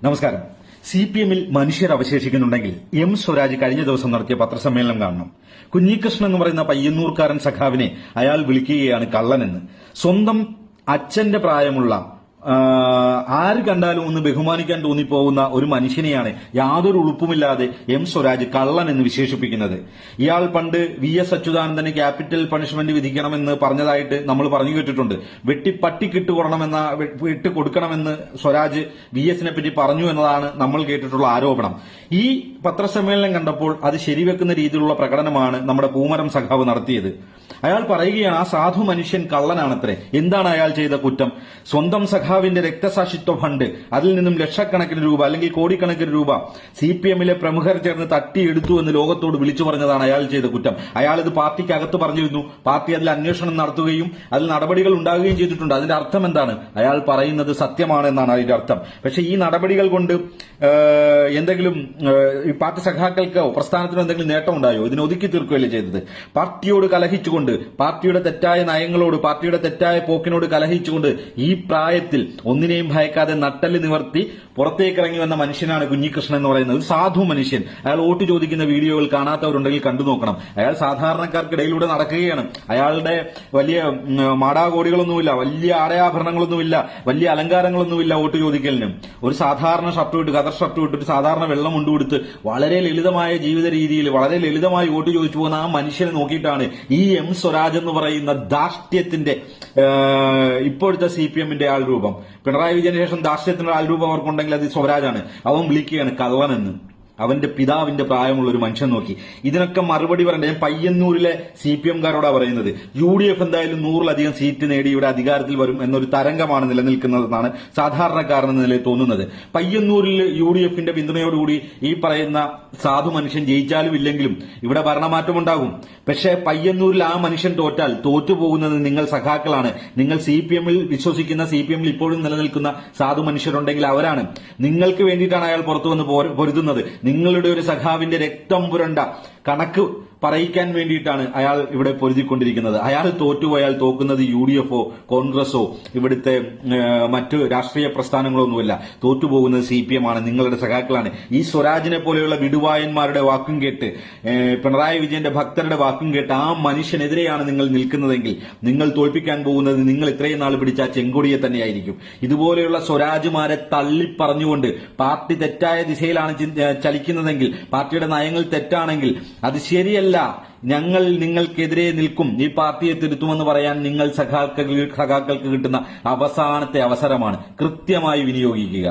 നമസ്കാരം. CPM-ൽ മനുഷ്യർ അവശേഷിക്കുന്നുണ്ടെങ്കിൽ എം സ്വരാജ് കഴിഞ്ഞ ദിവസം നടത്തിയ പത്രസമ്മേളനം കാണണം. കുഞ്ഞികൃഷ്ണൻ എന്ന് പറയുന്ന പയ്യന്നൂർക്കാരൻ സഖാവിനെ അയാൾ വിളിക്കുകയാണ് കള്ളനെന്ന്. സ്വന്തം അച്ഛന്റെ പ്രായമുള്ള ആര് കണ്ടാലും ഒന്ന് ബഹുമാനിക്കാൻ തോന്നിപ്പോകുന്ന ഒരു മനുഷ്യനെയാണ് യാതൊരു ഉളുപ്പുമില്ലാതെ എം സ്വരാജ് കള്ളൻ എന്ന് വിശേഷിപ്പിക്കുന്നത്. ഇയാൾ പണ്ട് VS അച്യുതാനന്ദന് ക്യാപിറ്റൽ പണിഷ്മെന്റ് വിധിക്കണമെന്ന് പറഞ്ഞതായിട്ട് നമ്മൾ പറഞ്ഞു കേട്ടിട്ടുണ്ട്. വെട്ടി കൊടുക്കണമെന്ന് സ്വരാജ് VS-നെ പറ്റി പറഞ്ഞു എന്നതാണ് നമ്മൾ കേട്ടിട്ടുള്ള ആരോപണം. ഈ പത്രസമ്മേളനം കണ്ടപ്പോൾ അത് ശരിവെക്കുന്ന രീതിയിലുള്ള പ്രകടനമാണ് നമ്മുടെ പൂമരം സഖാവ് നടത്തിയത്. അയാൾ പറയുകയാണ്, ആ സാധു മനുഷ്യൻ കള്ളനാണത്രേ. എന്താണ് അയാൾ ചെയ്ത കുറ്റം? സ്വന്തം സഖാവിന്റെ രക്തസാക്ഷിത്വ ഫണ്ട്, അതിൽ നിന്നും ലക്ഷക്കണക്കിന് രൂപ അല്ലെങ്കിൽ കോടിക്കണക്കിന് രൂപ CPM-ലെ പ്രമുഖർ ചേർന്ന് തട്ടിയെടുത്തു എന്ന് ലോകത്തോട് വിളിച്ചു പറഞ്ഞതാണ് അയാൾ ചെയ്ത കുറ്റം. അയാൾ ഇത് പാർട്ടിക്കകത്ത് പറഞ്ഞിരുന്നു. പാർട്ടി അതിൽ അന്വേഷണം നടത്തുകയും അതിൽ നടപടികൾ ഉണ്ടാകുകയും ചെയ്തിട്ടുണ്ട്. അതിന്റെ അർത്ഥം എന്താണ്? അയാൾ പറയുന്നത് സത്യമാണ് എന്നാണ് അതിന്റെ അർത്ഥം. പക്ഷെ ഈ നടപടികൾ കൊണ്ട് എന്തെങ്കിലും ഈ പാർട്ടി സഖാക്കൾക്കോ പ്രസ്ഥാനത്തിനോ എന്തെങ്കിലും നേട്ടം ഉണ്ടായോ? ഇതിനെ ഒതുക്കി തീർക്കുകയല്ലേ ചെയ്തത്. പാർട്ടിയോട് കലഹിച്ചുകൊണ്ട്, പാർട്ടിയുടെ തെറ്റായ നയങ്ങളോട്, പാർട്ടിയുടെ തെറ്റായ പോക്കിനോട് കലഹിച്ചുകൊണ്ട് ഈ പ്രായത്തിൽ ഒന്നിനെയും ഭയക്കാതെ നട്ടല് നിവർത്തി പുറത്തേക്കിറങ്ങി വന്ന മനുഷ്യനാണ് കുഞ്ഞികൃഷ്ണൻ എന്ന് പറയുന്നത്. ഒരു സാധു മനുഷ്യൻ. അയാൾ വോട്ട് ചോദിക്കുന്ന വീഡിയോകൾ കാണാത്തവരുണ്ടെങ്കിൽ കണ്ടു നോക്കണം. അയാൾ സാധാരണക്കാർക്കിടയിലൂടെ നടക്കുകയാണ്. അയാളുടെ വലിയ മാടാകോടികളൊന്നുമില്ല, വലിയ ആടയാഭരണങ്ങളൊന്നുമില്ല, വലിയ അലങ്കാരങ്ങളൊന്നുമില്ല വോട്ട് ചോദിക്കലിന്. ഒരു സാധാരണ ഷർട്ട് വിട്ട്, കതർ ഷർട്ട് വിട്ടിട്ട്, സാധാരണ വെള്ളം കൊണ്ടുകൊടുത്ത് വളരെ ലളിതമായ ജീവിത രീതിയിൽ വളരെ ലളിതമായി വോട്ട് ചോദിച്ചു പോകുന്ന ആ മനുഷ്യനെ നോക്കിയിട്ടാണ് ഈ എം സ്വരാജ് എന്ന് പറയുന്ന ധാർഷ്ട്യത്തിന്റെ ഇപ്പോഴത്തെ CPM-ന്റെ ആൾരൂപം. പിണറായി വിജയന് ശേഷം ധാർഷ്ട്യത്തിന്റെ ആൾരൂപം അവർക്കുണ്ടെങ്കിൽ അത് സ്വരാജാണ്. അവൻ വിളിക്കുകയാണ് കള്ളനെന്ന്. അവന്റെ പിതാവിന്റെ പ്രായമുള്ള ഒരു മനുഷ്യൻ നോക്കി. ഇതിനൊക്കെ മറുപടി പറയണ്ടേ? ഞാൻ പയ്യന്നൂരിലെ CPM-കാരോടാ പറയുന്നത്. UDF എന്തായാലും 100-ലധികം സീറ്റ് നേടി ഇവിടെ അധികാരത്തിൽ വരും എന്നൊരു തരംഗമാണ് നിലനിൽക്കുന്നതെന്നാണ് സാധാരണക്കാരൻ എന്ന നിലയിൽ തോന്നുന്നത്. പയ്യന്നൂരിൽ UDF-ന്റെ പിന്തുണയോടുകൂടി ഈ പറയുന്ന സാധു മനുഷ്യൻ ജയിച്ചാലും ഇല്ലെങ്കിലും ഇവിടെ ഭരണമാറ്റമുണ്ടാകും. പക്ഷേ പയ്യന്നൂരിൽ ആ മനുഷ്യൻ തോറ്റാൽ തോറ്റുപോകുന്നത് നിങ്ങൾ സഖാക്കളാണ്. നിങ്ങൾ CPM-ൽ വിശ്വസിക്കുന്ന, CPM-ൽ ഇപ്പോഴും നിലനിൽക്കുന്ന സാധു മനുഷ്യരുണ്ടെങ്കിൽ അവരാണ്. നിങ്ങൾക്ക് വേണ്ടിയിട്ടാണ് അയാൾ പുറത്തു വന്ന് പൊരുതുന്നത്. നിങ്ങളുടെ ഒരു സഖാവിന്റെ രക്തം പുരണ്ട കണക്ക് പറയിക്കാൻ വേണ്ടിയിട്ടാണ് അയാൾ ഇവിടെ പൊരുതിക്കൊണ്ടിരിക്കുന്നത്. അയാൾ തോറ്റുപോയാൽ തോക്കുന്നത് UDF-ഓ കോൺഗ്രസോ ഇവിടുത്തെ മറ്റു രാഷ്ട്രീയ പ്രസ്ഥാനങ്ങളൊന്നുമല്ല. തോറ്റുപോകുന്നത് CPM-ആണ്. നിങ്ങളുടെ സഖാക്കളാണ്. ഈ സ്വരാജിനെ പോലെയുള്ള വിടുവായന്മാരുടെ വാക്കും കേട്ട്, പിണറായി വിജയന്റെ ഭക്തരുടെ വാക്കും കേട്ട് ആ മനുഷ്യനെതിരെയാണ് നിങ്ങൾ നിൽക്കുന്നതെങ്കിൽ നിങ്ങൾ തോൽപ്പിക്കാൻ പോകുന്നത് നിങ്ങൾ ഇത്രയും നാൾ പിടിച്ച ചെങ്കൊടിയെ തന്നെയായിരിക്കും. ഇതുപോലെയുള്ള സ്വരാജുമാരെ തള്ളിപ്പറഞ്ഞുകൊണ്ട് പാർട്ടി തെറ്റായ ദിശയിലാണ് ചലിക്കുന്നതെങ്കിൽ, പാർട്ടിയുടെ നയങ്ങൾ തെറ്റാണെങ്കിൽ അത് ശരിയല്ല, ഞങ്ങൾ നിങ്ങൾക്കെതിരെ നിൽക്കും, ഈ പാർട്ടിയെ തിരുത്തുമെന്ന് പറയാൻ നിങ്ങൾ സഖാക്കൾക്ക് കിട്ടുന്ന അവസാനത്തെ അവസരമാണ്. കൃത്യമായി വിനിയോഗിക്കുക.